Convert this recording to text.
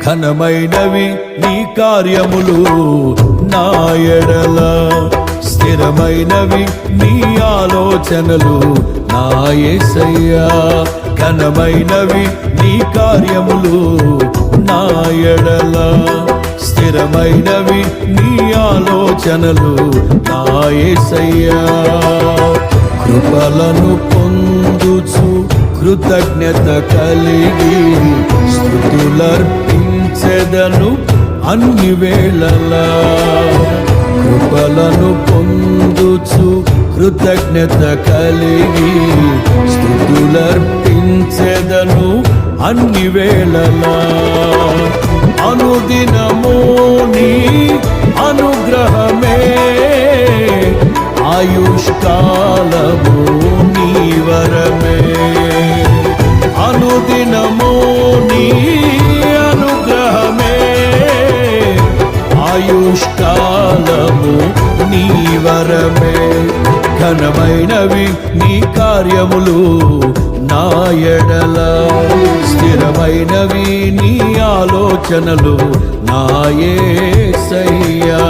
ఘనమైనవి నీ కార్యములు నా ఎడల, స్థిరమైనవి నీ ఆలోచనలు నా యేసయ్యా. ఘనమైనవి నీ కార్యములు నా ఎడల, స్థిరమైనవి నీ ఆలోచనలు నా యేసయ్యా. కృపలను పొందుచు కృతజ్ఞత కలిగి స్తుతులర్పించెదను అన్ని వేళలా. కృపలను పొందుచు కృతజ్ఞత కలిగి స్తుతులర్పించెదను అన్ని వేళలా. అనుదినము నీ అనుగ్రహమే, ఆయుష్కాలము నీ వరమే. అనుదినము నీ అనుగ్రహమే, ఆయుష్కాలము నీ వరమే. ఘనమైనవి నీ కార్యములు నా ఎడల, స్థిరమైనవి నీ ఆలోచనలు నా యేసయ్యా.